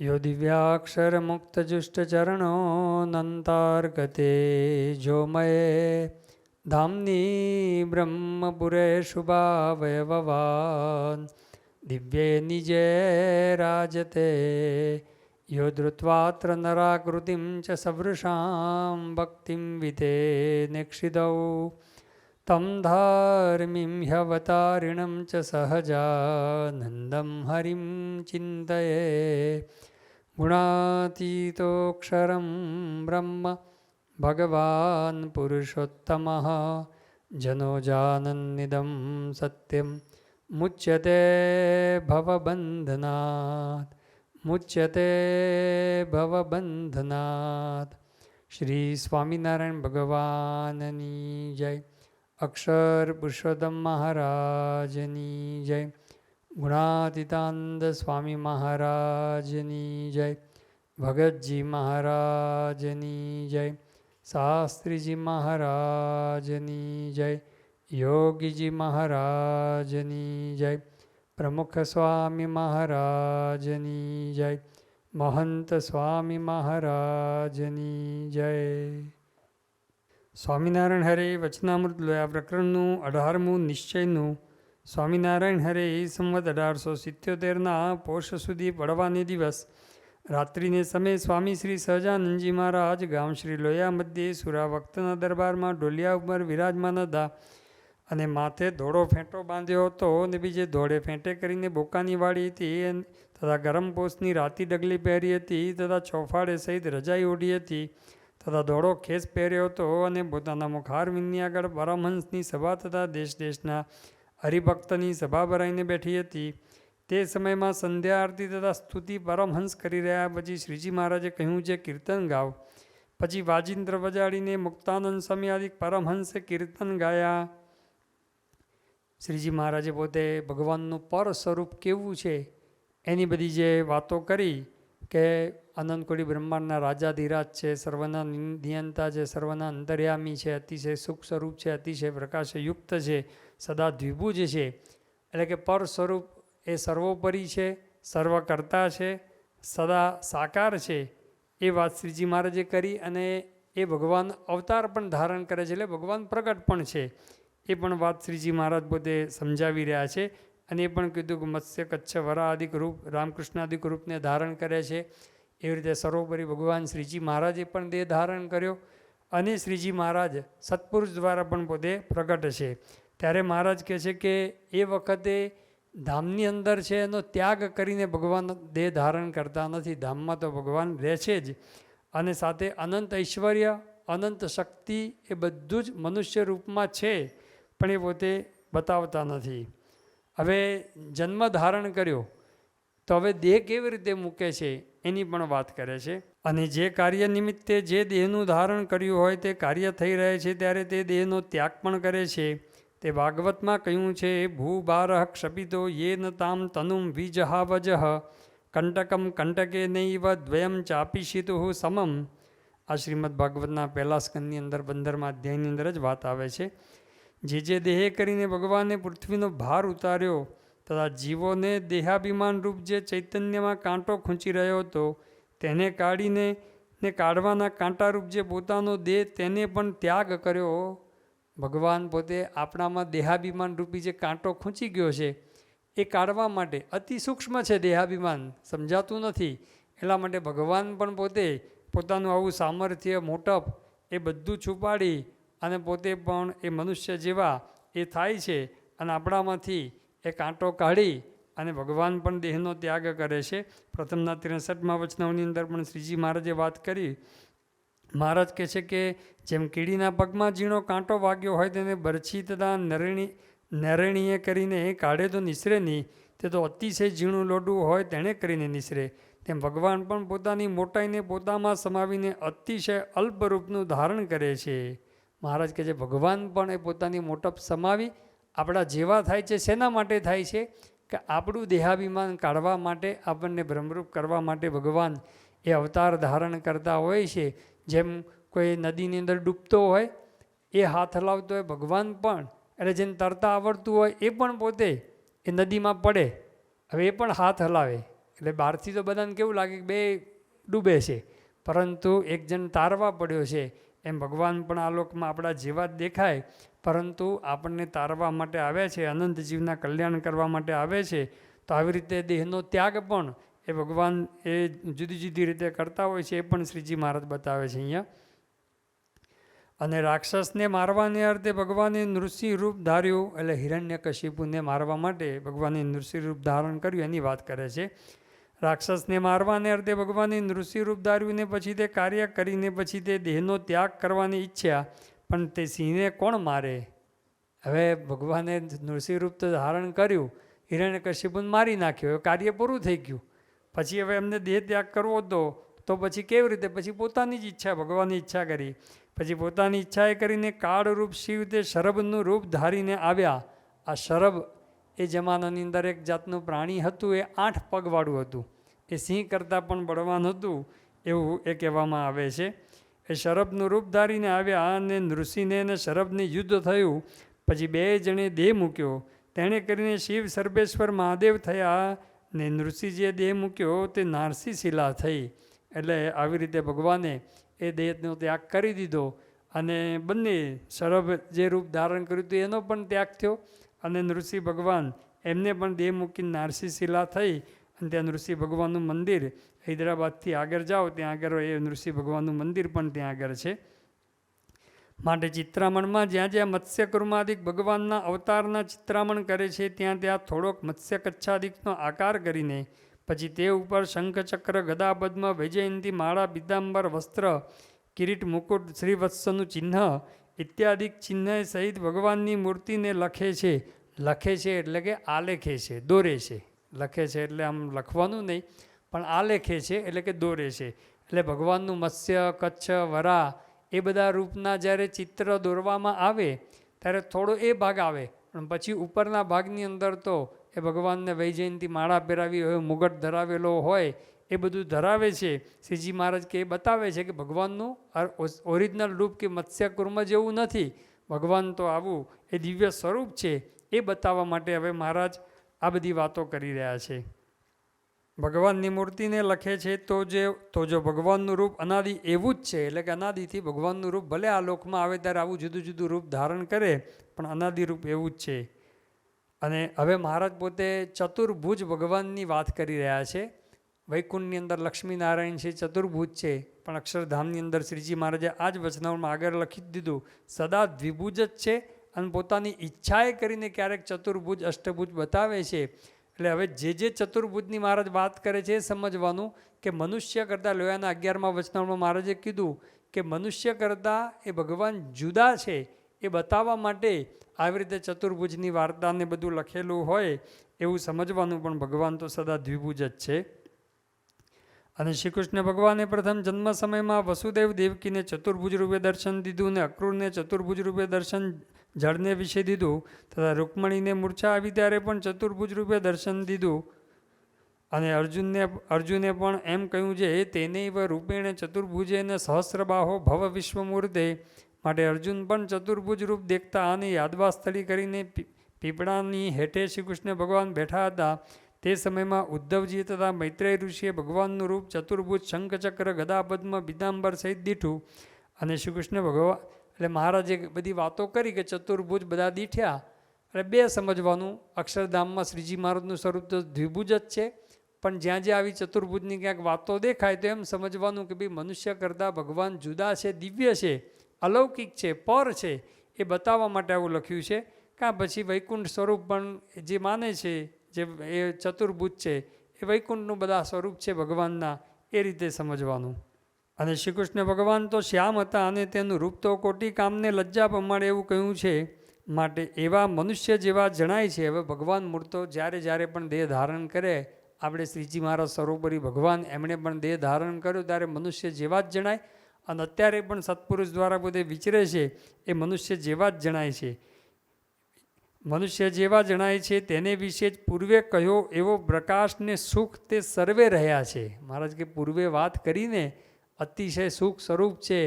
यो दिव्याक्षरमुक्तजुष्टचरणोऽनन्तार्गते जोमये धाम्नि ब्रह्मपुरे शुभावयववान् दिव्ये निजे राजते यो धृत्वात्र नराकृतिं च सवृषां भक्तिं विते नेक्षिदौ तं धार्मिं ह्यवतारिणं च सहजानन्दं हरिं चिन्तये गुणातीतोऽक्षरं ब्रह्म भगवान् पुरुषोत्तमः जनो जानन्निदं सत्यं मुच्यते भवबन्धनात् मुच्यते भवबन्धनात्। श्री स्वामिनारायण भगवाननी जय। अक्षर पुरुषोत्तम महाराजनी जय। गुणातीतानंद स्वामी महाराजनी जय। भगतजी महाराजनी जय। शास्त्रीजी महाराजनी जय। योगीजी महाराजनी जय। प्रमुख स्वामी महाराजनी जय। महंत स्वामी महाराजनी जय। સ્વામિનારાયણ હરે વચનામૃત લોયા પ્રકરણનું 18મું નિશ્ચયનું સ્વામિનારાયણ હરે સંવત 1877ના પોષ સુધી પડવાને દિવસ રાત્રિને સમયે સ્વામી શ્રી સહજાનંદજી મહારાજ ગામ શ્રી લોયા મધ્યે સુરા ભક્તના દરબારમાં ઢોલિયા ઉપર વિરાજમાન હતા અને માથે ધોળો ફેંટો બાંધ્યો હતો અને બીજે ધોળે ફેંટે કરીને બોકાની વાળી હતી તથા ગરમ પોષની રાતી ડગલી પહેરી હતી તથા ચોફાડે સહિત રજાઈ ઓઢી હતી તથા ધોળો ખેસ પહેર્યો હતો અને પોતાના મુખારવિંદની આગળ પરમહંસની સભા તથા દેશ દેશના હરિભક્તની સભા ભરાઈને બેઠી હતી. તે સમયમાં સંધ્યા આરતી તથા સ્તુતિ પરમહંસ કરી રહ્યા પછી શ્રીજી મહારાજે કહ્યું છે કીર્તન ગાવ. પછી વાજિંત્ર વજાડીને મુક્તાનંદ સ્વામી આદિ પરમહંસે કીર્તન ગાયા. શ્રીજી મહારાજે પોતે ભગવાનનું પર સ્વરૂપ કેવું છે એની બધી જે વાતો કરી કે અનંતકોટી બ્રહ્માંડના રાજાધિરાજ છે, સર્વના નિયંતા છે, સર્વના અંતર્યામી છે, અતિશય સુખ સ્વરૂપ છે, અતિશય પ્રકાશયુક્ત છે, સદા દ્વિભુજ છે. એટલે કે પર સ્વરૂપ એ સર્વોપરી છે, સર્વકર્તા છે, સદા સાકાર છે. એ વાત શ્રીજી મહારાજે કરી અને એ ભગવાન અવતાર પણ ધારણ કરે છે એટલે ભગવાન પ્રગટ પણ છે. એ પણ વાત શ્રીજી મહારાજ પોતે સમજાવી રહ્યા છે અને એ પણ કીધું કે મત્સ્ય કચ્છ વરા આદિક રૂપ રામકૃષ્ણાદિક રૂપને ધારણ કરે છે. એવી રીતે સર્વોપરી ભગવાન શ્રીજી મહારાજે પણ દેહ ધારણ કર્યો અને શ્રીજી મહારાજ સત્પુરુષ દ્વારા પણ પોતે પ્રગટ છે. ત્યારે મહારાજ કહે છે કે એ વખતે ધામની અંદર છે એનો ત્યાગ કરીને ભગવાન દેહ ધારણ કરતા નથી. ધામમાં તો ભગવાન રહે છે જ અને સાથે અનંત ઐશ્વર્ય અનંત શક્તિ એ બધું જ મનુષ્ય રૂપમાં છે પણ એ પોતે બતાવતા નથી. હવે જન્મ ધારણ કર્યો તો હવે દેહ કેવી રીતે મૂકે છે એની પણ વાત કરે છે. અને જે કાર્ય નિમિત્તે જે દેહનું ધારણ કર્યું હોય તે કાર્ય થઈ રહે છે ત્યારે તે દેહનો ત્યાગ પણ કરે છે. તે ભાગવતમાં કહ્યું છે ભૂભારઃ ક્ષપિતો યેન તામ તનુમ વિજહાવજઃ કંટકમ કંટકે નૈવ દ્વયમ ચાપિશિતુ સમમ. આ શ્રીમદ ભાગવતના પહેલા સ્કંદની અંદર 15મા અધ્યાયની અંદર જ વાત આવે છે. જે દેહે કરીને ભગવાને પૃથ્વીનો ભાર ઉતાર્યો તથા જીવોને દેહાભિમાન રૂપ જે ચૈતન્યમાં કાંટો ખૂંચી રહ્યો હતો તેને કાઢીને કાઢવાના કાંટારૂપ જે પોતાનો દેહ તેને પણ ત્યાગ કર્યો. ભગવાન પોતે આપણામાં દેહાભિમાન રૂપી જે કાંટો ખૂંચી ગયો છે એ કાઢવા માટે અતિ સૂક્ષ્મ છે દેહાભિમાન, સમજાતું નથી. એટલા માટે ભગવાન પણ પોતે પોતાનું આવું સામર્થ્ય મોટપ એ બધું છુપાડી અને પોતે પણ એ મનુષ્ય જેવા એ થાય છે અને આપણામાંથી એ કાંટો કાઢી અને ભગવાન પણ દેહનો ત્યાગ કરે છે. પ્રથમના 63મા વચનાઓની અંદર પણ શ્રીજી મહારાજે વાત કરી. મહારાજ કહે છે કે જેમ કીડીના પગમાં ઝીણો કાંટો વાગ્યો હોય તેને બરછી તથા નરણીએ કરીને કાઢે તો નિસરે નહીં, તે તો અતિશય ઝીણું લોડું હોય તેણે કરીને નિસરે. તેમ ભગવાન પણ પોતાની મોટાઈને પોતામાં સમાવીને અતિશય અલ્પ રૂપનું ધારણ કરે છે. મહારાજ કહે છે ભગવાન પણ એ પોતાની મોટપ સમાવી આપણા જેવા થાય છે. શેના માટે થાય છે કે આપણું દેહાભિમાન કાઢવા માટે, આપણને બ્રહ્મરૂપ કરવા માટે ભગવાન એ અવતાર ધારણ કરતા હોય છે. જેમ કોઈ નદીની અંદર ડૂબતો હોય એ હાથ હલાવતો હોય, ભગવાન પણ એટલે જેને તરતા આવડતું હોય એ પણ પોતે એ નદીમાં પડે હવે એ પણ હાથ હલાવે. એટલે બહારથી તો બધાને કેવું લાગે કે બે ડૂબે છે, પરંતુ એક જણ તારવા પડ્યો છે. એમ ભગવાન પણ આ લોકમાં આપણા જેવા જ દેખાય, પરંતુ આપણને તારવા માટે આવે છે, અનંત જીવના કલ્યાણ કરવા માટે આવે છે. તો આવી રીતે દેહનો ત્યાગ પણ એ ભગવાન એ જુદી જુદી રીતે કરતા હોય છે, એ પણ શ્રીજી મહારાજ બતાવે છે અહીંયા. અને રાક્ષસને મારવાને અર્થે ભગવાને નૃસિંહ રૂપ ધાર્યું, એટલે હિરણ્યકશિપુને મારવા માટે ભગવાને નૃસિંહ રૂપ ધારણ કર્યું એની વાત કરે છે. રાક્ષસને મારવાને અર્થે ભગવાને નૃસિંહ રૂપ ધાર્યું ને પછી તે કાર્ય કરીને પછી તે દેહનો ત્યાગ કરવાની ઈચ્છા, પણ તે સિંહને કોણ મારે? હવે ભગવાને નૃસિંહ રૂપ તો ધારણ કર્યું, હિરણ્યકશિપુને મારી નાખ્યો, કાર્ય પૂરું થઈ ગયું. પછી હવે એમને દેહ ત્યાગ કરવો હતો, તો પછી કેવી રીતે? પછી પોતાની જ ઈચ્છા, ભગવાનની ઈચ્છા કરી. પછી પોતાની ઈચ્છાએ કરીને કાળરૂપ શિવ તે શરભનું રૂપ ધારીને આવ્યા. આ શરભ એ જમાનાની અંદર એક જાતનું પ્રાણી હતું, એ 8 પગવાળું હતું, એ સિંહ કરતાં પણ બળવાન હતું એવું એ કહેવામાં આવે છે. એ શરભનું રૂપ ધારીને આવ્યા અને નૃસિંહને અને શરભને યુદ્ધ થયું. પછી 2 જણે દેહ મૂક્યો, તેણે કરીને શિવ સર્વેશ્વર મહાદેવ થયા ને નૃસિંહજીએ દેહ મૂક્યો તે નારસી શિલા થઈ. એટલે આવી રીતે ભગવાને એ દેહનો ત્યાગ કરી દીધો અને બંને શરભ જે રૂપ ધારણ કર્યું હતું એનો પણ ત્યાગ થયો, અને નૃસિંહ ભગવાન એમને પણ દેહ મૂકીને નારસી શિલા થઈ. અને ત્યાં નૃસિંહ ભગવાનનું મંદિર હૈદરાબાદથી આગળ જાઓ ત્યાં આગળ એ નૃસિંહ ભગવાનનું મંદિર પણ ત્યાં આગળ છે. માટે ચિત્રામણમાં જ્યાં જ્યાં મત્સ્ય કુર્માદિક ભગવાનના અવતારના ચિત્રામણ કરે છે ત્યાં ત્યાં થોડોક મત્સ્ય કચ્છાદિકનો આકાર કરીને પછી તે ઉપર શંખ ચક્ર ગદા પદ્મ વૈજયંતી માળા પીતાંબર વસ્ત્ર કિરીટ મુકુટ શ્રીવત્સનું ચિહ્ન ઇત્યાદિક ચિહ્ન સહિત ભગવાનની મૂર્તિને લખે છે. લખે છે એટલે કે આલેખે છે, દોરે છે. લખે છે એટલે આમ લખવાનું નહીં, પણ આલેખે છે એટલે કે દોરે છે. એટલે ભગવાનનું મત્સ્ય કચ્છ વરા એ બધા રૂપના જ્યારે ચિત્ર દોરવામાં આવે ત્યારે થોડો એ ભાગ આવે, પણ પછી ઉપરના ભાગની અંદર તો એ ભગવાનને વૈજયંતી માળા પહેરાવી હોય, મુગટ ધરાવેલો હોય, એ બધું ધરાવે છે. શ્રીજી મહારાજ કે એ બતાવે છે કે ભગવાનનું ઓરિજિનલ રૂપ કે મત્સ્ય કુર્મ જેવું નથી, ભગવાન તો આવું એ દિવ્ય સ્વરૂપ છે. એ બતાવવા માટે હવે મહારાજ આ બધી વાતો કરી રહ્યા છે. ભગવાનની મૂર્તિને લખે છે તો જો ભગવાનનું રૂપ અનાદિ એવું જ છે, એટલે કે અનાદિથી ભગવાનનું રૂપ ભલે આ લોકમાં આવે ત્યારે આવું જુદું જુદું રૂપ ધારણ કરે, પણ અનાદિ રૂપ એવું જ છે. અને હવે મહારાજ પોતે ચતુર્ભુજ ભગવાનની વાત કરી રહ્યા છે. વૈકુંઠની અંદર લક્ષ્મીનારાયણ છે, ચતુર્ભુજ છે, પણ અક્ષરધામની અંદર શ્રીજી મહારાજે આ જ વચનામાં આગળ લખી દીધું સદા દ્વિભુજ જ છે, અને પોતાની ઈચ્છાએ કરીને ક્યારેક ચતુર્ભુજ અષ્ટભુજ બતાવે છે. એટલે હવે જે ચતુર્ભુજની મહારાજ વાત કરે છે એ સમજવાનું કે મનુષ્ય કરતાં લોયાના 11મા વચનામાં મહારાજે કીધું કે મનુષ્ય કરતાં એ ભગવાન જુદા છે એ બતાવવા માટે આવી રીતે ચતુર્ભુજની વાર્તાને બધું લખેલું હોય એવું સમજવાનું, પણ ભગવાન તો સદા દ્વિભુજ જ છે. અને શ્રી કૃષ્ણ ભગવાને પ્રથમ જન્મ સમયમાં વસુદેવ દેવકીને ચતુર્ભુજ રૂપે દર્શન દીધું ને અક્રૂરને ચતુર્ભુજ રૂપે દર્શન જળને વિશે દીધું, તથા રૂકમણીને મૂર્છા આવી ત્યારે પણ ચતુર્ભુજ રૂપે દર્શન દીધું. અને અર્જુને પણ એમ કહ્યું છે તેનૈવ રૂપેણ ચતુર્ભુજેન સહસ્રબાહો ભવ વિશ્વમૂર્તે. માટે અર્જુન પણ ચતુર્ભુજ રૂપ દેખતા અને યાદવા સ્થળી કરીને પીપળાની હેઠે શ્રી કૃષ્ણ ભગવાન બેઠા હતા. તે સમયમાં ઉદ્ધવજી તથા મૈત્રેય ઋષિએ ભગવાનનું રૂપ ચતુર્ભુજ શંખચક્ર ગદા પદ્મ પીતાંબર સહિત દીઠું. અને શ્રી કૃષ્ણ ભગવાન એટલે મહારાજે બધી વાતો કરી કે ચતુર્ભુજ બધા દીઠ્યા. એટલે 2 સમજવાનું, અક્ષરધામમાં શ્રીજી મહારાજનું સ્વરૂપ તો દ્વિભુજ જ છે, પણ જ્યાં જ્યાં આવી ચતુર્ભુજની ક્યાંક વાતો દેખાય તો એમ સમજવાનું કે ભાઈ મનુષ્ય કરતાં ભગવાન જુદા છે, દિવ્ય છે, અલૌકિક છે, પર છે, એ બતાવવા માટે આવું લખ્યું છે. કાં પછી વૈકુંઠ સ્વરૂપ પણ જે માને છે જે એ ચતુર્ભુજ છે એ વૈકુંઠનું બધા સ્વરૂપ છે ભગવાનના, એ રીતે સમજવાનું. અને શ્રી કૃષ્ણ ભગવાન તો શ્યામ હતા અને તેનું રૂપ તો કોટી કામને લજ્જા પમાડે એવું કહ્યું છે. માટે એવા મનુષ્ય જેવા જણાય છે. હવે ભગવાન મૂર્તો જ્યારે જ્યારે પણ દેહ ધારણ કરે, આપણે શ્રીજી મહારાજ સર્વોપરી ભગવાન એમણે પણ દેહ ધારણ કર્યો ત્યારે મનુષ્ય જેવા જ જણાય, અને અત્યારે પણ સત્પુરુષ દ્વારા બધે વિચરે છે એ મનુષ્ય જેવા જ જણાય છે. મનુષ્ય જેવા જણાય છે તેને વિશે જ પૂર્વે કહ્યો એવો પ્રકાશને સુખ તે સર્વે રહ્યા છે. મહારાજ કે પૂર્વે વાત કરીને અતિશય સુખ સ્વરૂપ છે,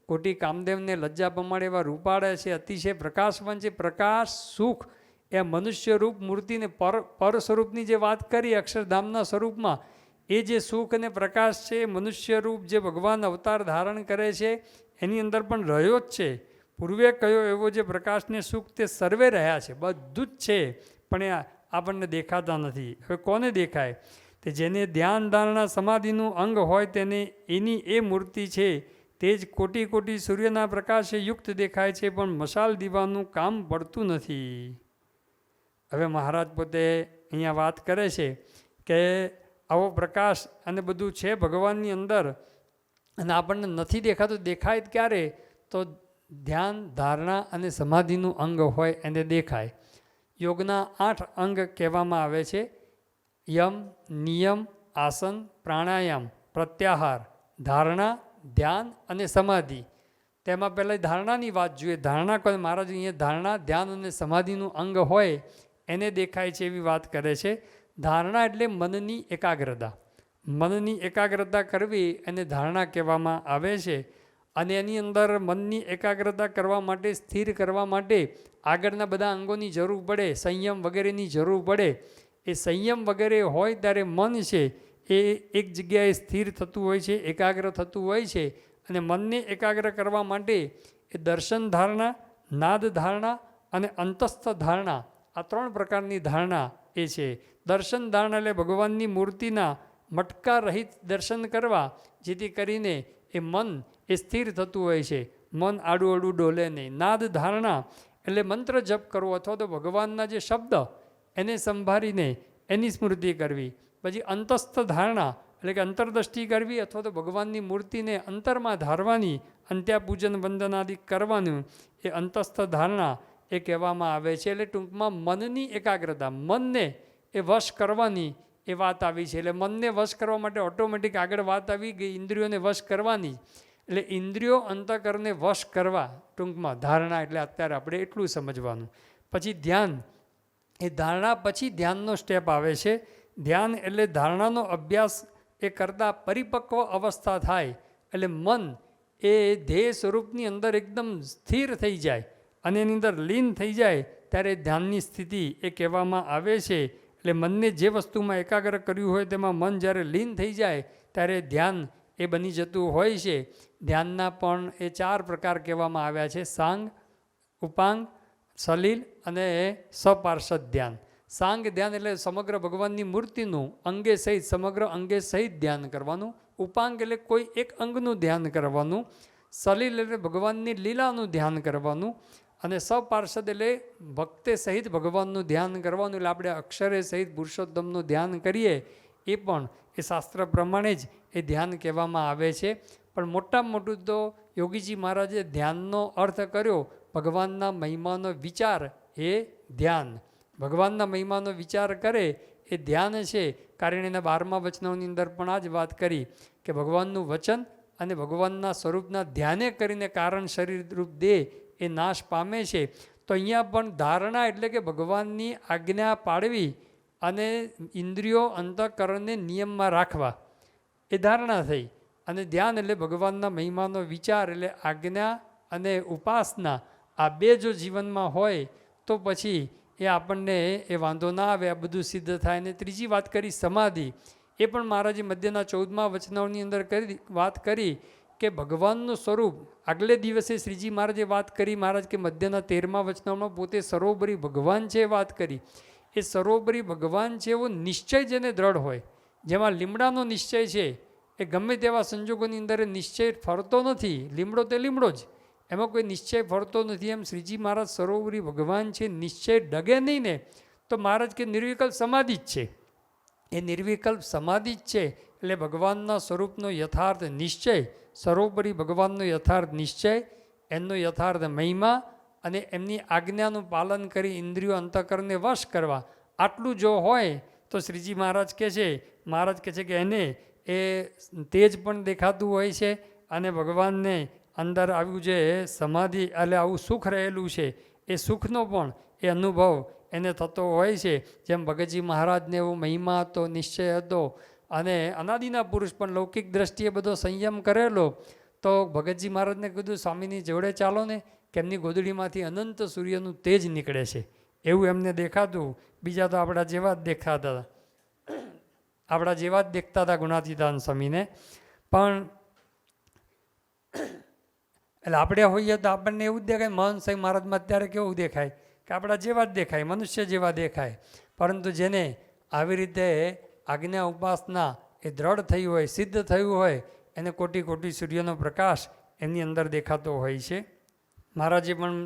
કોટી કામદેવને લજ્જા પમાડે એવા રૂપાળે છે, અતિશય પ્રકાશવાન છે. પ્રકાશ સુખ એ મનુષ્ય રૂપ મૂર્તિને પર સ્વરૂપની જે વાત કરી અક્ષરધામના સ્વરૂપમાં, એ જે સુખ અને પ્રકાશ છે મનુષ્ય રૂપ જે ભગવાન અવતાર ધારણ કરે છે એની અંદર પણ રહ્યો જ છે. પૂર્વે કયો એવો જે પ્રકાશને સુખ તે સર્વે રહ્યા છે, બધું જ છે, પણ એ આપણને દેખાતા નથી. હવે કોને દેખાય? તે જેને ધ્યાન ધારણા સમાધિનું અંગ હોય તેને એની એ મૂર્તિ છે તે જ કોટી કોટી સૂર્યના પ્રકાશે યુક્ત દેખાય છે, પણ મશાલ દીવાનું કામ પડતું નથી. હવે મહારાજ પોતે અહીંયા વાત કરે છે કે આવો પ્રકાશ અને બધું છે ભગવાનની અંદર, અને આપણને નથી દેખાતું. દેખાય ક્યારે? તો ધ્યાન ધારણા અને સમાધિનું અંગ હોય એને દેખાય. યોગના 8 અંગ કહેવામાં આવે છે: યમ, નિયમ, આસન, પ્રાણાયામ, પ્રત્યાહાર, ધારણા, ધ્યાન અને સમાધિ. તેમાં પહેલાં ધારણાની વાત જોઈએ. ધારણા કોઈ મહારાજ અહીંયા ધારણા, ધ્યાન અને સમાધિનું અંગ હોય એને દેખાય છે એવી વાત કરે છે. ધારણા એટલે મનની એકાગ્રતા. મનની એકાગ્રતા કરવી એને ધારણા કહેવામાં આવે છે. અને એની અંદર મનની એકાગ્રતા કરવા માટે, સ્થિર કરવા માટે આગળના બધા અંગોની જરૂર પડે, સંયમ વગેરેની જરૂર પડે. એ સંયમ વગેરે હોય ત્યારે મન છે એ એક જગ્યાએ સ્થિર થતું હોય છે, એકાગ્ર થતું હોય છે. અને મનને એકાગ્ર કરવા માટે એ દર્શન ધારણા, નાદ ધારણા અને અંતસ્થ ધારણા, આ 3 પ્રકારની ધારણા એ છે. દર્શન ધારણા એટલે ભગવાનની મૂર્તિના મટકા રહિત દર્શન કરવા, જેથી કરીને એ મન એ સ્થિર થતું હોય છે, મન આડું આડું ડોલે નહીં. નાદ ધારણા એટલે મંત્ર જપ કરવો અથવા તો ભગવાનના જે શબ્દ એને સંભાળીને એની સ્મૃતિ કરવી. પછી અંતસ્થ ધારણા એટલે કે અંતરદ્રષ્ટિ કરવી અથવા તો ભગવાનની મૂર્તિને અંતરમાં ધારવાની, અંત્યા પૂજન વંદનાદિ કરવાનું, એ અંતસ્થ ધારણા એ કહેવામાં આવે છે. એટલે ટૂંકમાં મનની એકાગ્રતા, મનને એ વશ કરવાની એ વાત આવી છે. એટલે મનને વશ કરવા માટે ઓટોમેટિક આગળ વાત આવી ગઈ ઇન્દ્રિયોને વશ કરવાની. એટલે ઇન્દ્રિયો અંતઃકરણને વશ કરવા ટૂંકમાં ધારણા. એટલે અત્યારે આપણે એટલું સમજવાનું. પછી ધ્યાન, એ ધારણા પછી ધ્યાનનો સ્ટેપ આવે છે. ધ્યાન એટલે ધારણાનો અભ્યાસ એ કરતાં પરિપક્વ અવસ્થા થાય એટલે મન એ ધ્યેય સ્વરૂપની અંદર એકદમ સ્થિર થઈ જાય અને એની અંદર લીન થઈ જાય ત્યારે ધ્યાનની સ્થિતિ એ કહેવામાં આવે છે. એટલે મનને જે વસ્તુમાં એકાગ્ર કર્યું હોય તેમાં મન જ્યારે લીન થઈ જાય ત્યારે ધ્યાન એ બની જતું હોય છે. ધ્યાનના પણ એ 4 પ્રકાર કહેવામાં આવ્યા છે: સાંગ, ઉપાંગ, સલીલ અને સપાર્ષદ ધ્યાન. સાંગ ધ્યાન એટલે સમગ્ર ભગવાનની મૂર્તિનું અંગે સહિત, સમગ્ર અંગે સહિત ધ્યાન કરવાનું. ઉપાંગ એટલે કોઈ એક અંગનું ધ્યાન કરવાનું. સલીલ એટલે ભગવાનની લીલાનું ધ્યાન કરવાનું. અને સપાર્ષદ એટલે ભક્તે સહિત ભગવાનનું ધ્યાન કરવાનું. એટલે આપણે અક્ષરે સહિત પુરુષોત્તમનું ધ્યાન કરીએ એ પણ એ શાસ્ત્ર પ્રમાણે જ એ ધ્યાન કહેવામાં આવે છે. પણ મોટામાં મોટું તો યોગીજી મહારાજે ધ્યાનનો અર્થ કર્યો ભગવાનના મહિમાનો વિચાર એ ધ્યાન. ભગવાનના મહિમાનો વિચાર કરે એ ધ્યાન છે. કારણ એના 12મા વચનોની અંદર પણ આ જ વાત કરી કે ભગવાનનું વચન અને ભગવાનના સ્વરૂપના ધ્યાને કરીને કારણ શરીર રૂપ દેહ એ નાશ પામે છે. તો અહીંયા પણ ધારણા એટલે કે ભગવાનની આજ્ઞા પાળવી અને ઇન્દ્રિયો અંતઃકરણને નિયમમાં રાખવા, એ ધારણા થઈ. અને ધ્યાન એટલે ભગવાનના મહિમાનો વિચાર એટલે આજ્ઞા અને ઉપાસના, આ 2 જો જીવનમાં હોય તો પછી એ આપણને એ વાંધો ના આવે, આ બધું સિદ્ધ થાય. અને ત્રીજી વાત કરી સમાધિ, એ પણ મહારાજે મધ્યના 14મા વચનાઓની અંદર વાત કરી કે ભગવાનનું સ્વરૂપ. આગલે દિવસે શ્રીજી મહારાજે વાત કરી, મહારાજ કે મધ્યના 13મા વચનાઓમાં પોતે સર્વોપરી ભગવાન છે વાત કરી. એ સર્વોપરી ભગવાન છે એવો નિશ્ચય જેને દ્રઢ હોય, જેમાં લીમડાનો નિશ્ચય છે એ ગમે તેવા સંજોગોની અંદર નિશ્ચય ફરતો નથી. લીમડો તે લીમડો જ, એમાં કોઈ નિશ્ચય ફરતો નથી. એમ શ્રીજી મહારાજ સર્વોપરી ભગવાન છે, નિશ્ચય ડગે નહીં ને તો મહારાજ કે નિર્વિકલ્પ સમાધિ જ છે. એ નિર્વિકલ્પ સમાધિ જ છે. એટલે ભગવાનના સ્વરૂપનો યથાર્થ નિશ્ચય, સર્વોપરી ભગવાનનો યથાર્થ નિશ્ચય, એમનો યથાર્થ મહિમા અને એમની આજ્ઞાનું પાલન કરી ઇન્દ્રિયો અંતઃકરણને વશ કરવા, આટલું જો હોય તો શ્રીજી મહારાજ કહે છે કે એને એ તેજ પણ દેખાતું હોય છે અને ભગવાનને અંદર આવ્યું છે સમાધિ એટલે આવું સુખ રહેલું છે, એ સુખનો પણ એ અનુભવ એને થતો હોય છે. જેમ ભગતજી મહારાજને એવો મહિમા હતો, નિશ્ચય હતો અને અનાદિના પુરુષ પણ લૌકિક દ્રષ્ટિએ બધો સંયમ કરેલો. તો ભગતજી મહારાજને કીધું સ્વામીની જોડે ચાલો ને, કે એમની ગોદડીમાંથી અનંત સૂર્યનું તેજ નીકળે છે એવું એમને દેખાતું. બીજા તો આપણા જેવા જ દેખાતા. આપણા જેવા જ દેખતા હતા ગુણાતીતાન સ્વામીને, પણ એટલે આપણે હોઈએ તો આપણને એવું જ દેખાય. મહંત સ્વામી મહારાજમાં અત્યારે કેવું દેખાય કે આપણા જેવા જ દેખાય, મનુષ્ય જેવા દેખાય. પરંતુ જેને આવી રીતે આજ્ઞા ઉપાસના એ દ્રઢ થઈ હોય, સિદ્ધ થયું હોય, એને કોટી કોટી સૂર્યનો પ્રકાશ એમની અંદર દેખાતો હોય છે. મહારાજે પણ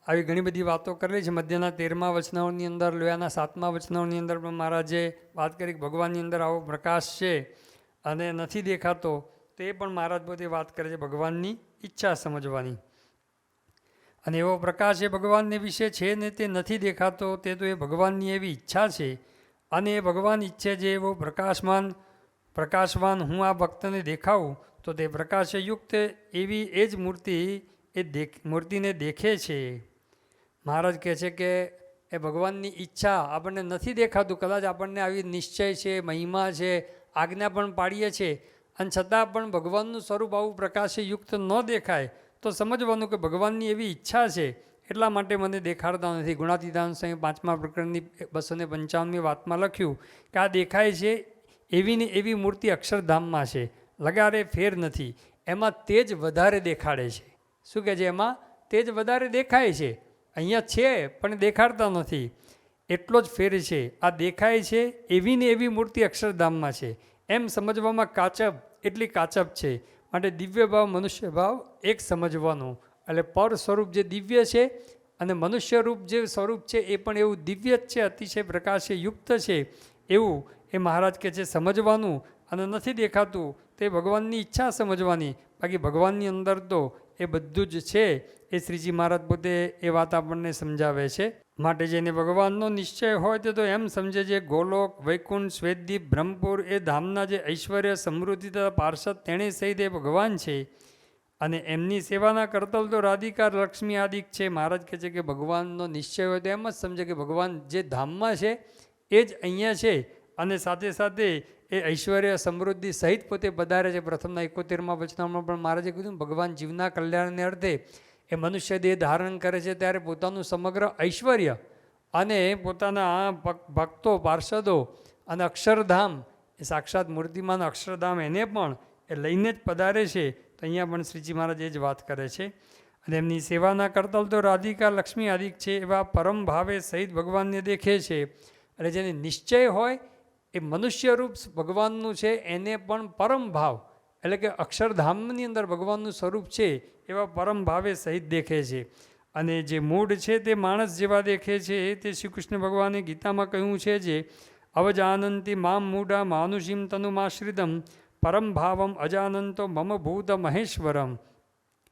આવી ઘણી બધી વાતો કરેલી છે. મધ્યના 13મા વચનાઓની અંદર, લોયાના 7મા વચનાઓની અંદર પણ મહારાજે વાત કરી કે ભગવાનની અંદર આવો પ્રકાશ છે અને નથી દેખાતો. તો એ પણ મહારાજ પોતે વાત કરે છે ભગવાનની ઈચ્છા સમજવાની. અને એવો પ્રકાશ એ ભગવાનને વિશે છે ને તે નથી દેખાતો, તે તો એ ભગવાનની એવી ઈચ્છા છે. અને એ ભગવાન ઈચ્છે જે એવો પ્રકાશવાન હું આ ભક્તને દેખાવું, તો તે પ્રકાશયુક્ત એવી એ જ મૂર્તિને દેખે છે. મહારાજ કહે છે કે એ ભગવાનની ઈચ્છા આપણને નથી દેખાતું. કદાચ આપણને આવી નિશ્ચય છે, મહિમા છે, આજ્ઞા પણ પાડીએ છીએ, અને છતાં પણ ભગવાનનું સ્વરૂપ આવું પ્રકાશયુક્ત ન દેખાય તો સમજવાનું કે ભગવાનની એવી ઈચ્છા છે, એટલા માટે મને દેખાડતા નથી. ગુણાતીતાન સ્વામી 5મા પ્રકરણની 255મી વાતમાં લખ્યું કે આ દેખાય છે એવી ને એવી મૂર્તિ અક્ષરધામમાં છે, લગારે ફેર નથી, એમાં તેજ વધારે દેખાડે છે. શું કહે છે? એમાં તેજ વધારે દેખાય છે. અહીંયા છે પણ દેખાડતા નથી, એટલો જ ફેર છે. આ દેખાય છે એવી ને એવી મૂર્તિ અક્ષરધામમાં છે, એમ સમજવામાં કાચબ એટલી કાચબ છે. માટે દિવ્ય ભાવ, મનુષ્ય ભાવ એક સમજવાનું. એટલે પર સ્વરૂપ જે દિવ્ય છે અને મનુષ્ય રૂપ જે સ્વરૂપ છે એ પણ એવું દિવ્ય જ છે, અતિશય પ્રકાશે યુક્ત છે, એવું એ મહારાજ કહે છે સમજવાનું. અને નથી દેખાતું તે ભગવાનની ઈચ્છા સમજવાની. બાકી ભગવાનની અંદર તો એ બધું જ છે. એ શ્રીજી મહારાજ પોતે એ વાત આપણને સમજાવે છે. માટે જેને ભગવાનનો નિશ્ચય હોય તે તો એમ સમજે જે ગોલોક, વૈકુંઠ, શ્વેતદીપ, બ્રહ્મપુર એ ધામના જે ઐશ્વર્ય, સમૃદ્ધિ તથા પાર્ષદ તેણે સહિત એ ભગવાન છે. અને એમની સેવાના કરતલ તો રાધિકા, લક્ષ્મી આદિક છે. મહારાજ કહે છે કે ભગવાનનો નિશ્ચય હોય તો એમ જ સમજે કે ભગવાન જે ધામમાં છે એ જ અહીંયા છે. અને સાથે સાથે એ ઐશ્વર્ય, સમૃદ્ધિ સહિત પોતે પધારે છે. પ્રથમના 71મા વચનામાં પણ મહારાજે કીધું ભગવાન જીવના કલ્યાણને અર્થે એ મનુષ્ય દેહ ધારણ કરે છે ત્યારે પોતાનું સમગ્ર ઐશ્વર્ય અને પોતાના ભક્તો, પાર્ષદો અને અક્ષરધામ, એ સાક્ષાત મૂર્તિમાન અક્ષરધામ, એને પણ એ લઈને જ પધારે છે. તો અહીંયા પણ શ્રીજી મહારાજ એ જ વાત કરે છે. અને એમની સેવાના કરતલ તો રાધિકા, લક્ષ્મી આદિક છે. એવા પરમ ભાવે સહિત ભગવાનને દેખે છે. એટલે જેને નિશ્ચય હોય એ મનુષ્ય રૂપ ભગવાનનું છે, એને પણ પરમ ભાવ એટલે કે અક્ષરધામની અંદર ભગવાનનું સ્વરૂપ છે એવા પરમ ભાવે સહિત દેખે છે. અને જે મૂળ છે તે માણસ જેવા દેખે છે. તે શ્રી કૃષ્ણ ભગવાને ગીતામાં કહ્યું છે જે અવજાનંતી મામ મૂઢા માનુષીમ તનુમાશ્રિતમ પરમ ભાવમ અજાનંતો મમ ભૂત મહેશ્વરમ.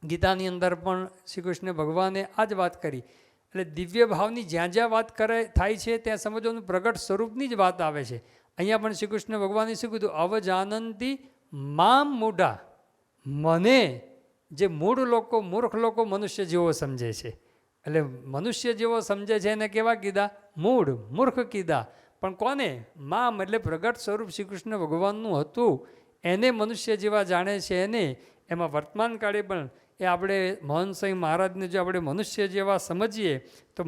ગીતાની અંદર પણ શ્રી કૃષ્ણ ભગવાને આ જ વાત કરી. એટલે દિવ્ય ભાવની જ્યાં જ્યાં વાત થાય છે ત્યાં સમજવાનું પ્રગટ સ્વરૂપની જ વાત આવે છે. અહીંયા પણ શ્રી કૃષ્ણ ભગવાને શું કીધું? અવજાનંતી મામ મૂઢા, મને જે મૂળ લોકો, મૂર્ખ લોકો મનુષ્ય જેવો સમજે છે. એટલે મનુષ્ય જેવો સમજે છે એને કેવા કીધા? મૂળ, મૂર્ખ કીધા. પણ કોને? મામ એટલે પ્રગટ સ્વરૂપ શ્રી કૃષ્ણ ભગવાનનું હતું એને મનુષ્ય જેવા જાણે છે. એને એમાં વર્તમાન કાળે પણ એ આપણે મહંત સ્વામી મહારાજને જો આપણે મનુષ્ય જેવા સમજીએ તો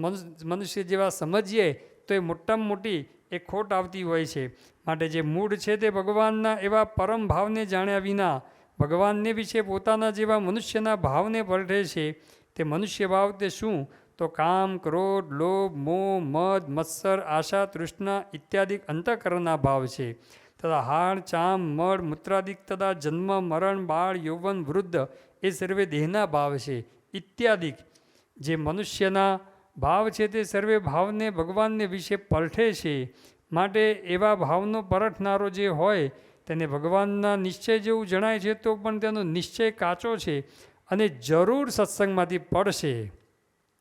મનુષ્ય જેવા સમજીએ તો એ મોટામાં મોટી એ ખોટ આવતી હોય છે. માટે જે મૂળ છે તે ભગવાનના એવા પરમ ભાવને જાણ્યા વિના ભગવાનને વિશે પોતાના જેવા મનુષ્યના ભાવને પલટે છે. તે મનુષ્ય ભાવ તે શું? તો કામ, ક્રોધ, લોભ, મોહ, મદ, મત્સર, આશા, તૃષ્ણા ઇત્યાદિ અંતઃકરણના ભાવ છે. તથા હાડ, ચામ, મળ, મૂત્રાદિક તથા જન્મ, મરણ, બાળ, યૌવન, વૃદ્ધ એ સર્વે દેહના ભાવ છે. ઇત્યાદિક જે મનુષ્યના ભાવ છે તે સર્વે ભાવને ભગવાનને વિશે પલટે છે. માટે એવા ભાવનો પરખનારો જે હોય તેને ભગવાનના નિશ્ચય જેવું જણાય છે તો પણ તેનો નિશ્ચય કાચો છે અને જરૂર સત્સંગમાંથી પડશે.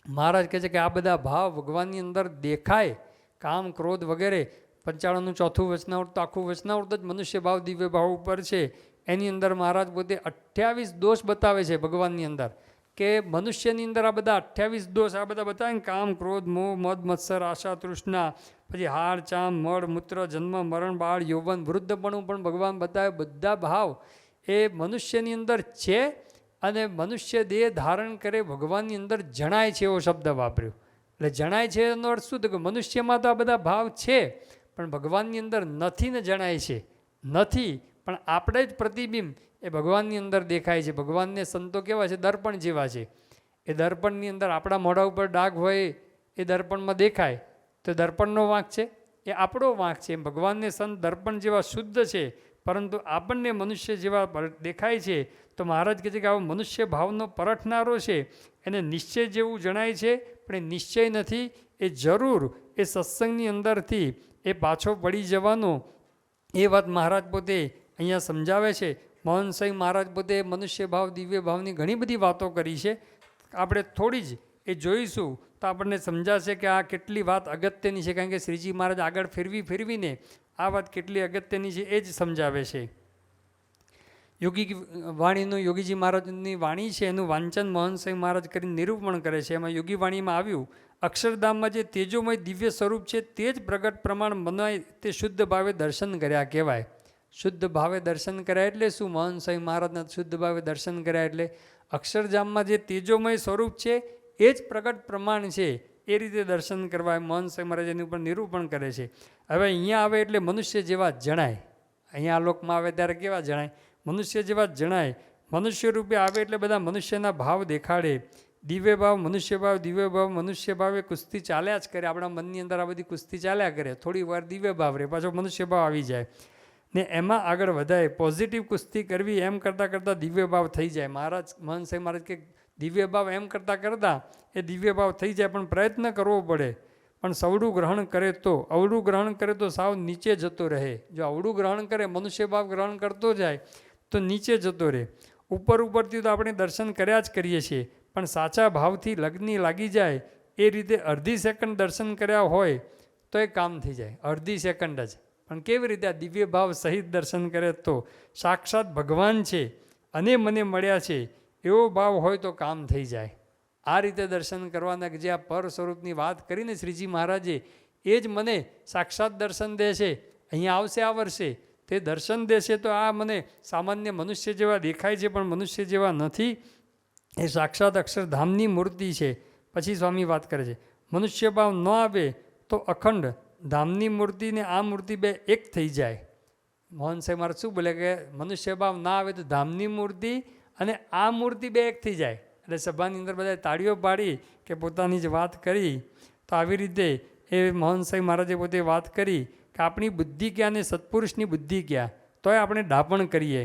મહારાજ કહે છે કે આ બધા ભાવ ભગવાનની અંદર દેખાય, કામ, ક્રોધ વગેરે. 95નું 4થું વચનાવૃત તો આખું વચનાવૃત જ મનુષ્ય ભાવ, દિવ્ય ભાવ ઉપર છે. એની અંદર મહારાજ પોતે 28 દોષ બતાવે છે ભગવાનની અંદર, કે મનુષ્યની અંદર આ બધા 28 દોષ આ બધા બતાવે ને, કામ, ક્રોધ, મોહ, મદ, મત્સર, આશા, તૃષ્ણા, પછી હાડ, ચામ, મળ, મૂત્ર, જન્મ, મરણ, બાળ, યૌવન, વૃદ્ધપણું પણ ભગવાન બતાવે. બધા ભાવ એ મનુષ્યની અંદર છે અને મનુષ્ય દેહ ધારણ કરે ભગવાનની અંદર જણાય છે એવો શબ્દ વાપર્યો. એટલે જણાય છે એનો અર્થ શું? તો કે મનુષ્યમાં તો આ બધા ભાવ છે પણ ભગવાનની અંદર નથી ને જણાય છે. નથી, પણ આપણે જ પ્રતિબિંબ એ ભગવાનની અંદર દેખાય છે. ભગવાનને સંતો કેવા છે? દર્પણ જેવા છે. એ દર્પણની અંદર આપણા મોઢા ઉપર ડાઘ હોય એ દર્પણમાં દેખાય તો દર્પણનો વાંક છે? એ આપણો વાંક છે. ભગવાનને સંત દર્પણ જેવા શુદ્ધ છે, પરંતુ આપણને મનુષ્ય જેવા દેખાય છે. તો મહારાજ કહે છે કે આવો મનુષ્ય ભાવનો પરખનારો છે એને નિશ્ચય જેવું જણાય છે, પણ એ નિશ્ચય નથી. એ જરૂર એ સત્સંગની અંદરથી એ પાછો પડી જવાનો એ વાત મહારાજ પોતે અહીંયા સમજાવે છે. મોહન સાંઈ મહારાજ પોતે મનુષ્ય ભાવ દિવ્ય ભાવની ઘણી બધી વાતો કરી છે. આપણે થોડી જ એ જોઈશું તો આપણને સમજાશે કે આ કેટલી વાત અગત્યની છે. કારણ કે શ્રીજી મહારાજ આગળ ફેરવીને આ વાત કેટલી અગત્યની છે એ જ સમજાવે છે. યોગી વાણીનું યોગીજી મહારાજની વાણી છે એનું વાંચન મોહન સાંઈ મહારાજ કરીને નિરૂપણ કરે છે. એમાં યોગી વાણીમાં આવ્યું, અક્ષરધામમાં જે તેજોમય દિવ્ય સ્વરૂપ છે તે જ પ્રગટ પ્રમાણ મનાય તે શુદ્ધ ભાવે દર્શન કર્યા કહેવાય. શુદ્ધ ભાવે દર્શન કર્યા એટલે શું? મોહન સાંઈ મહારાજના શુદ્ધ ભાવે દર્શન કર્યા એટલે અક્ષરધામમાં જે તેજોમય સ્વરૂપ છે એ જ પ્રગટ પ્રમાણ છે એ રીતે દર્શન કરવા મોહન સાંઈ મહારાજ એની ઉપર નિરૂપણ કરે છે. હવે અહીંયા આવે એટલે મનુષ્ય જેવા જ જણાય. અહીંયા લોકમાં આવે ત્યારે કેવા જણાય? મનુષ્ય જેવા જ જણાય. મનુષ્ય રૂપે આવે એટલે બધા મનુષ્યના ભાવ દેખાડે. દિવ્ય ભાવ, મનુષ્ય ભાવ, દિવ્ય ભાવ, મનુષ્ય ભાવ એ કુસ્તી ચાલ્યા જ કરે. આપણા મનની અંદર આ બધી કુસ્તી ચાલ્યા કરે. થોડી વાર દિવ્ય ભાવ રહે, પાછો મનુષ્ય ભાવ આવી જાય ને એમાં આગળ વધાય. પોઝિટિવ કુસ્તી કરવી એમ કરતાં કરતાં દિવ્ય ભાવ થઈ જાય. મહારાજ મોહન સાંઈ મહારાજ કે દિવ્ય ભાવ એમ કરતાં કરતાં એ દિવ્ય ભાવ થઈ જાય, પણ પ્રયત્ન કરવો પડે. પણ સવડું ગ્રહણ કરે તો, અવળું ગ્રહણ કરે તો સાવ નીચે જતો રહે. જો અવળું ગ્રહણ કરે, મનુષ્ય ભાવ ગ્રહણ કરતો જાય તો નીચે જતો રહે. ઉપરથી તો આપણે દર્શન કર્યા જ કરીએ છીએ, પણ સાચા ભાવથી લગ્ની લાગી જાય એ રીતે અડધી સેકન્ડ દર્શન કર્યા હોય તો એ કામ થઈ જાય. અડધી સેકન્ડ જ. પણ કેવી રીતે? આ દિવ્ય ભાવ સહિત દર્શન કરે તો સાક્ષાત ભગવાન છે અને મને મળ્યા છે એવો ભાવ હોય તો કામ થઈ જાય. આ રીતે દર્શન કરવાના કે જે આ પર સ્વરૂપની વાત કરીને શ્રીજી મહારાજે એ જ મને સાક્ષાત દર્શન દે છે. અહીંયા આવશે આ વર્ષે તે દર્શન દેશે તો આ મને સામાન્ય મનુષ્ય જેવા દેખાય છે પણ મનુષ્ય જેવા નથી. એ સાક્ષાત અક્ષરધામની મૂર્તિ છે. પછી સ્વામી વાત કરે છે, મનુષ્ય ભાવ ન આવે તો અખંડ ધામની મૂર્તિ ને આ મૂર્તિ બે એક થઈ જાય. મોહન સાંઈ મહારાજ શું બોલે કે મનુષ્ય ભાવ ના આવે તો ધામની મૂર્તિ અને આ મૂર્તિ બે એક થઈ જાય. એટલે સભાની અંદર બધા તાળીઓ પાડી કે પોતાની જ વાત કરી. તો આવી રીતે એ મોહન સાંઈ મહારાજે પોતે વાત કરી કે આપણી બુદ્ધિ ક્યાં ને સત્પુરુષની બુદ્ધિ ક્યાં, તોય આપણે ડાપણ કરીએ.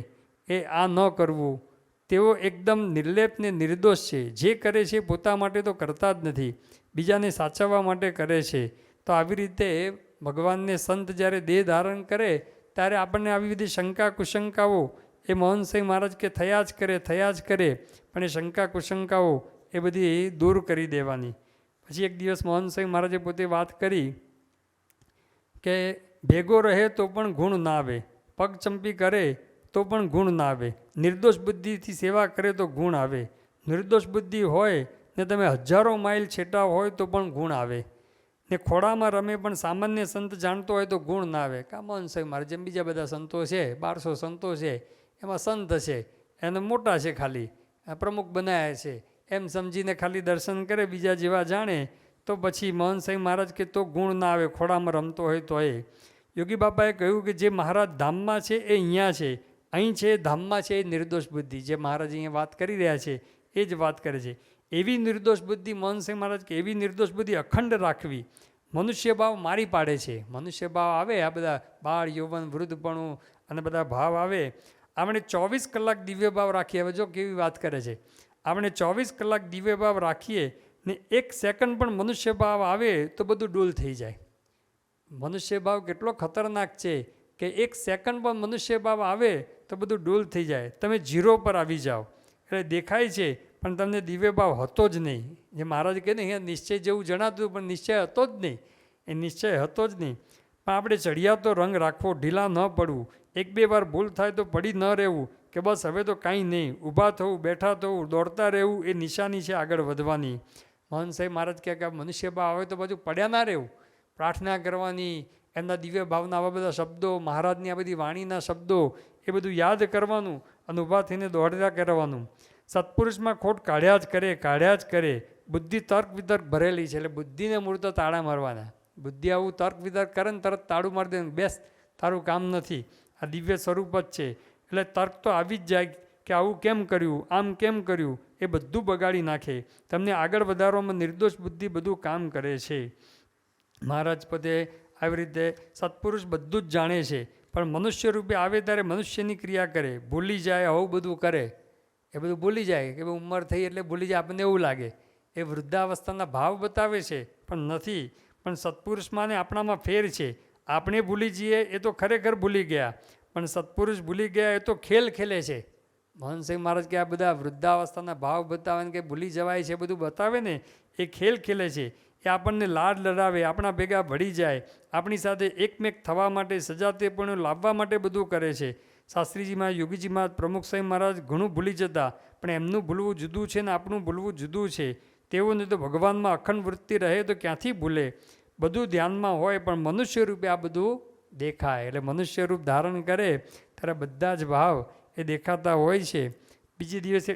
એ આ ન કરવું. તેઓ એકદમ નિર્લેપ ને નિર્દોષ છે. જે કરે છે પોતા માટે તો કરતા જ નથી, બીજાને સાચવવા માટે કરે છે. તો આવી રીતે ભગવાનને સંત જ્યારે દેહ ધારણ કરે ત્યારે આપણને આવી બધી શંકા કુશંકાઓ એ મોહન સાંઈ મહારાજ કે થયા જ કરે. પણ એ શંકા કુશંકાઓ એ બધી દૂર કરી દેવાની. પછી એક દિવસ મોહન સાંઈ મહારાજે પોતે વાત કરી કે ભેગો રહે તો પણ ગુણ ના આવે, પગ ચંપી કરે તો પણ ગુણ ના આવે, નિર્દોષ બુદ્ધિથી સેવા કરે તો ગુણ આવે. નિર્દોષ બુદ્ધિ હોય ને તમે હજારો માઇલ છેટા હોય તો પણ ગુણ આવે. ને ખોડામાં રમે પણ સામાન્ય સંત જાણતો હોય તો ગુણ ના આવે. કા મોહન સાંઈ મહારાજ જેમ બીજા બધા સંતો છે, 1200 સંતો છે, એમાં સંત છે એને મોટા છે, ખાલી પ્રમુખ બનાવ્યા છે એમ સમજીને ખાલી દર્શન કરે બીજા જેવા જાણે તો પછી મોહન સાંઈ મહારાજ કે તો ગુણ ના આવે, ખોડામાં રમતો હોય તો. એ યોગી બાપાએ કહ્યું કે જે મહારાજ ધામમાં છે એ અહીંયા છે, અહીં છે ધામમાં છે એ નિર્દોષ બુદ્ધિ. જે મહારાજ અહીંયા વાત કરી રહ્યા છે એ જ વાત કરે છે. એવી નિર્દોષ બુદ્ધિ મોહન સાંઈ મહારાજ કે એવી નિર્દોષ બુદ્ધિ અખંડ રાખવી. મનુષ્ય ભાવ મારી પાડે છે. મનુષ્ય ભાવ આવે, આ બધા બાળ યૌવન વૃદ્ધપણું અને બધા ભાવ આવે. આપણે 24 કલાક દિવ્ય ભાવ રાખીએ. હવે જો કેવી વાત કરે છે, આપણે 24 કલાક દિવ્ય ભાવ રાખીએ ને 1 સેકન્ડ પણ મનુષ્ય ભાવ આવે તો બધું ડૂલ થઈ જાય. મનુષ્ય ભાવ કેટલો ખતરનાક છે કે 1 સેકન્ડ પણ મનુષ્ય ભાવ આવે તો બધું ડૂલ થઈ જાય. તમે 0 પર આવી જાઓ એટલે દેખાય છે પણ તમને દિવ્ય ભાવ હતો જ નહીં. જે મહારાજ કહે ને અહીંયા નિશ્ચય જેવું જણાતું પણ નિશ્ચય હતો જ નહીં. એ નિશ્ચય હતો જ નહીં. પણ આપણે ચડિયાતો રંગ રાખવો, ઢીલા ન પડવું, 1-2 વાર ભૂલ થાય તો પડી ન રહેવું કે બસ હવે તો કાંઈ નહીં, ઊભા થવું, બેઠા થવું, દોડતા રહેવું એ નિશાની છે આગળ વધવાની. મોહન સાંઈ મહારાજ કહે કે મનુષ્ય ભાવ આવે તો બધું પડ્યા ના રહેવું, પ્રાર્થના કરવાની, એમના દિવ્ય ભાવના આવા બધા શબ્દો, મહારાજની આ બધી વાણીના શબ્દો એ બધું યાદ કરવાનું અને ઊભા થઈને દોડતા કરવાનું. સત્પુરુષમાં ખોટ કાઢ્યા જ કરે. બુદ્ધિ તર્ક વિતર્ક ભરેલી છે એટલે બુદ્ધિને મૂળ તો તાળા મારવાના. બુદ્ધિ આવું તર્ક વિતર્ક કરે ને તરત તાળું મારી દે, બેસ તારું કામ નથી. આ દિવ્ય સ્વરૂપ જ છે. એટલે તર્ક તો આવી જ જાય કે આવું કેમ કર્યું, આમ કેમ કર્યું, એ બધું બગાડી નાખે. તમને આગળ વધારવામાં નિર્દોષ બુદ્ધિ બધું કામ કરે છે. મહારાજ પોતે આવી રીતે સત્પુરુષ બધું જ જાણે છે, પણ મનુષ્ય રૂપે આવે ત્યારે મનુષ્યની ક્રિયા કરે, ભૂલી જાય, આવું બધું કરે. એ બધું ભૂલી જાય કે ઉંમર થઈ એટલે ભૂલી જાય. આપણને એવું લાગે એ વૃદ્ધાવસ્થાના ભાવ બતાવે છે, પણ નથી. પણ સત્પુરુષમાં ને આપણામાં ફેર છે. આપણે ભૂલી જઈએ એ તો ખરેખર ભૂલી ગયા, પણ સત્પુરુષ ભૂલી ગયા એ તો ખેલ ખેલે છે. મહનસિંહ મહારાજ કે આ બધા વૃદ્ધાવસ્થાના ભાવ બતાવે ને કે ભૂલી જવાય છે, બધું બતાવે ને એ ખેલ ખેલે છે. એ આપણને લાડ લડાવે, આપણા ભેગા ભળી જાય, આપણી સાથે એકમેક થવા માટે, સજાતીપણું લાવવા માટે બધું કરે છે. શાસ્ત્રીજીમાં, યોગીજીમાં, પ્રમુખ સાહેબ મહારાજ ઘણું ભૂલી જતા, પણ એમનું ભૂલવું જુદું છે ને આપણું ભૂલવું જુદું છે. તેવું નહીં તો ભગવાનમાં અખંડ વૃત્તિ રહે તો ક્યાંથી ભૂલે? બધું ધ્યાનમાં હોય, પણ મનુષ્ય રૂપે આ બધું દેખાય. એટલે મનુષ્ય રૂપ ધારણ કરે ત્યારે બધા જ ભાવ એ દેખાતા હોય છે. બીજે દિવસે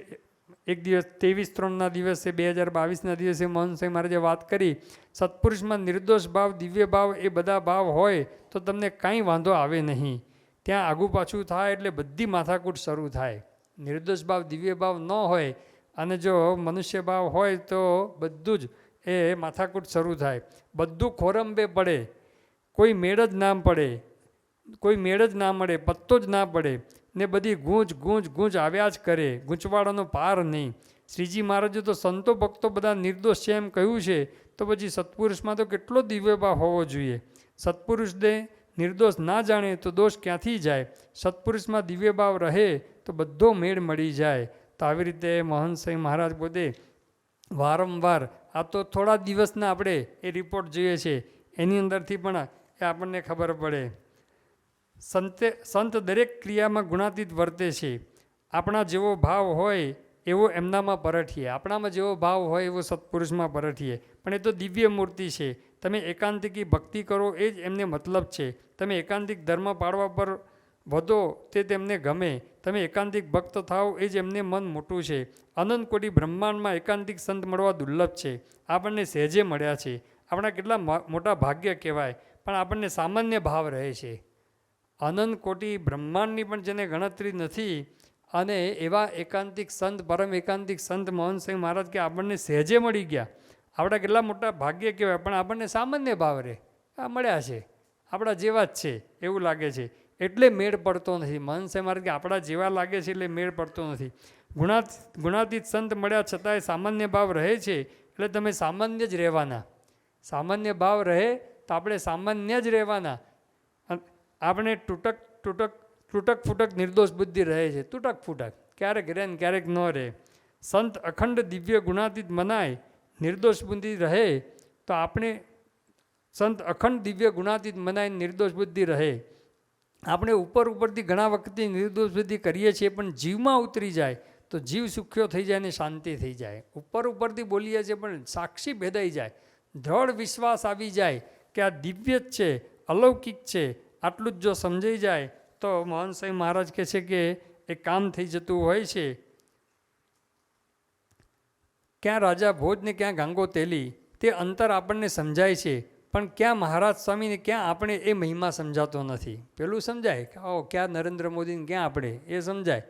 એક દિવસ 23/3ના દિવસે 2022ના દિવસે મોહનસિંહ મહારાજે વાત કરી, સત્પુરુષમાં નિર્દોષ ભાવ, દિવ્ય ભાવ એ બધા ભાવ હોય તો તમને કાંઈ વાંધો આવે નહીં. ત્યાં આગું પાછું થાય એટલે બધી માથાકૂટ શરૂ થાય. નિર્દોષ ભાવ, દિવ્ય ભાવ ન હોય અને જો મનુષ્ય ભાવ હોય તો બધું જ એ માથાકૂટ શરૂ થાય. બધું ખોરંબે પડે, કોઈ મેળ જ ના પડે, કોઈ મેળ જ ના મળે, પત્તો જ ના પડે ને બધી ગૂંજ ગૂંજ ગૂંજ આવ્યા જ કરે, ગૂંચવાડાનો પાર નહીં. શ્રીજી મહારાજે તો સંતો ભક્તો બધા નિર્દોષ છે એમ કહ્યું છે, તો પછી સત્પુરુષમાં તો કેટલો દિવ્ય ભાવ હોવો જોઈએ. સત્પુરુષને નિર્દોષ ના જાણે તો દોષ ક્યાંથી જાય? સત્પુરુષમાં દિવ્ય ભાવ રહે તો બધો મેળ મળી જાય. તો આવી રીતે મહનસિંહ મહારાજ પોતે વારંવાર, આ તો થોડા દિવસના આપણે એ રિપોર્ટ જોઈએ છે, એની અંદરથી પણ એ આપણને ખબર પડે. સંત દરેક ક્રિયામાં ગુણાતીત વર્તે છે. આપણા જેવો ભાવ હોય એવો એમનામાં પરઠીએ, આપણામાં જેવો ભાવ હોય એવો સત્પુરુષમાં પરઠીએ. પણ એ તો દિવ્ય મૂર્તિ છે. તમે એકાંતિકી ભક્તિ કરો એ જ એમને મતલબ છે. તમે એકાંતિક ધર્મ પાળવા પર વધો તે તેમને ગમે. તમે એકાંતિક ભક્ત થાઓ એ જ એમને મન મોટું છે. અનંત કોટી બ્રહ્માંડમાં એકાંતિક સંત મળવા દુર્લભ છે. આપણને સહેજે મળ્યા છે. આપણા કેટલા મોટા ભાગ્ય કહેવાય, પણ આપણને સામાન્ય ભાવ રહે છે. અનંત કોટી બ્રહ્માંડની પણ જેને ગણતરી નથી, અને એવા એકાંતિક સંત, પરમ એકાંતિક સંત મોહનસિંહ મહારાજ કે આપણને સહેજે મળી ગયા. આપણા કેટલા મોટા ભાગ્ય કહેવાય, પણ આપણને સામાન્ય ભાવ રહે. આ મળ્યા છે, આપણા જેવા જ છે એવું લાગે છે, એટલે મેળ પડતો નથી. મોહનસિંહ મહારાજ કે આપણા જેવા લાગે છે એટલે મેળ પડતો નથી. ગુણાતીત સંત મળ્યા છતાંય સામાન્ય ભાવ રહે છે, એટલે તમે સામાન્ય જ રહેવાના. સામાન્ય ભાવ રહે તો આપણે સામાન્ય જ રહેવાના. આપણે તૂટક ફૂટક નિર્દોષ બુદ્ધિ રહે છે, તૂટક ફૂટક, ક્યારેક રહે ને ક્યારેક ન રહે. સંત અખંડ દિવ્ય ગુણાતીત મનાય, નિર્દોષ બુદ્ધિ રહે તો આપણે સંત અખંડ દિવ્ય ગુણાતીત મનાય, નિર્દોષ બુદ્ધિ રહે. આપણે ઉપરથી ઘણા વખતથી નિર્દોષ બુદ્ધિ કરીએ છીએ, પણ જીવમાં ઉતરી જાય તો જીવ સુખ્યો થઈ જાય ને શાંતિ થઈ જાય. ઉપરથી બોલીએ છીએ પણ સાક્ષી ભેદાઈ જાય, દ્રઢ વિશ્વાસ આવી જાય કે આ દિવ્ય જ છે, અલૌકિક છે. આટલું જ જો સમજાઈ જાય તો મોહનસિંહ મહારાજ કહે છે કે એ કામ થઈ જતું હોય છે. ક્યાં રાજા ભોજ ને ક્યાં ગાંગો તેલી, તે અંતર આપણને સમજાય છે, પણ ક્યાં મહારાજ સ્વામીને ક્યાં આપણે એ મહિમા સમજાતો નથી. પેલું સમજાય કે ક્યાં નરેન્દ્ર મોદીને ક્યાં આપણે એ સમજાય,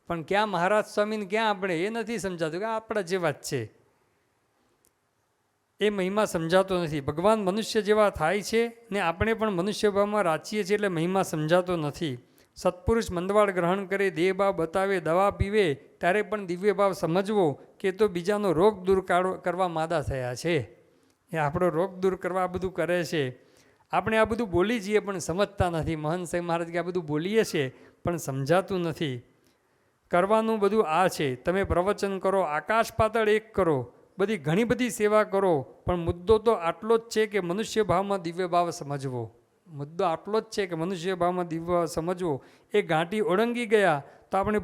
પણ ક્યાં મહારાજ સ્વામીને ક્યાં આપણે એ નથી સમજાતું કે આપણા જેવા જ છે. એ મહિમા સમજાતો નથી. ભગવાન મનુષ્ય જેવા થાય છે ને આપણે પણ મનુષ્ય ભાવમાં રાચીએ છીએ, એટલે મહિમા સમજાતો નથી. સત્પુરુષ મંદવાડ ગ્રહણ કરે, દેહ ભાવ બતાવે, દવા પીવે ત્યારે પણ દિવ્ય ભાવ સમજવો કે તો બીજાનો રોગ દૂર કરવા માદા થયા છે. એ આપણો રોગ દૂર કરવા આ બધું કરે છે. આપણે આ બધું બોલી જઈએ પણ સમજતા નથી. મહનસિંહ મહારાજ કે આ બધું બોલીએ છીએ પણ સમજાતું નથી. કરવાનું બધું આ છે, તમે પ્રવચન કરો, આકાશ પાતાળ એક કરો, બધી ઘણી બધી સેવા કરો, પણ મુદ્દો તો આટલો જ છે કે મનુષ્ય ભાવમાં દિવ્ય ભાવ સમજવો. મુદ્દો આટલો જ છે કે મનુષ્ય ભાવમાં દિવ્ય ભાવ સમજવો. એ ઘાંટી ઓળંગી ગયા તો આપણે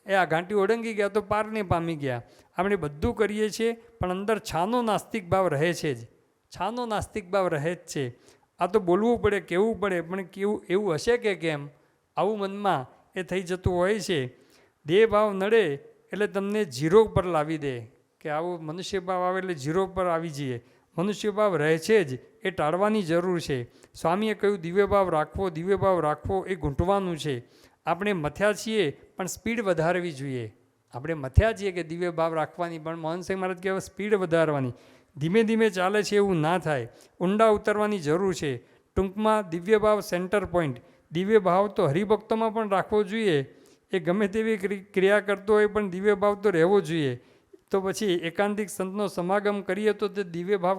આ ઘાંટી ઓળંગી ગયા તો પારને પામી ગયા. આપણે બધું કરીએ છીએ પણ અંદર છાનો નાસ્તિક ભાવ રહે છે જ, છાનો નાસ્તિક ભાવ રહે જ છે. આ તો બોલવું પડે, કહેવું પડે, પણ કેવું એવું હશે કે કેમ, આવું મનમાં એ થઈ જતું હોય છે. દેહ ભાવ નડે એટલે તમને ઝીરો પર લાવી દે કે આવું મનુષ્ય ભાવ આવે એટલે ઝીરો પર આવી જઈએ. મનુષ્ય ભાવ રહે છે જ, એ ટાળવાની જરૂર છે. સ્વામીએ કહ્યું દિવ્ય ભાવ રાખવો, દિવ્ય ભાવ રાખવો એ ઘૂંટવાનું છે. આપણે મથ્યા છીએ પણ સ્પીડ વધારવી જોઈએ. આપણે મથ્યા છીએ કે દિવ્ય ભાવ રાખવાની, પણ મોહન સાંઈ મહારાજ કહેવાય સ્પીડ વધારવાની. ધીમે ધીમે ચાલે છે એવું ના થાય, ઊંડા ઉતરવાની જરૂર છે. ટૂંકમાં દિવ્ય ભાવ સેન્ટર પોઈન્ટ. દિવ્ય ભાવ તો હરિભક્તોમાં પણ રાખવો જોઈએ. એ ગમે તેવી ક્રિયા કરતો હોય પણ દિવ્ય ભાવ તો રહેવો જોઈએ. તો પછી એકાંતિક સંતનો સમાગમ કરીએ તો તે દિવ્ય ભાવ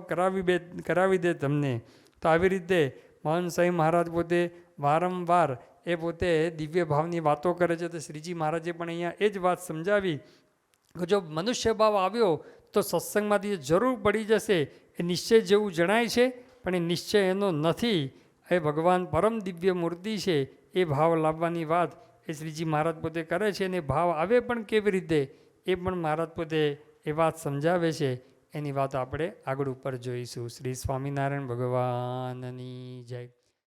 કરાવી દે તમને. તો આવી રીતે મોહન સાંઈ મહારાજ પોતે વારંવાર એ પોતે દિવ્ય ભાવની વાતો કરે છે. તો શ્રીજી મહારાજે પણ અહીંયા એ જ વાત સમજાવી કે જો મનુષ્ય ભાવ આવ્યો તો સત્સંગમાંથી જરૂર પડી જશે. એ નિશ્ચય જેવું જણાય છે પણ એ નિશ્ચય એનો નથી. એ ભગવાન પરમ દિવ્ય મૂર્તિ છે. એ ભાવ લાવવાની વાત એ શ્રીજી મહારાજ પોતે કરે છે. અને ભાવ આવે પણ કેવી રીતે એ પણ મહારાજ પોતે એ વાત સમજાવે છે. એની વાત આપણે આગળ ઉપર જોઈશું. શ્રી સ્વામિનારાયણ ભગવાનની જય.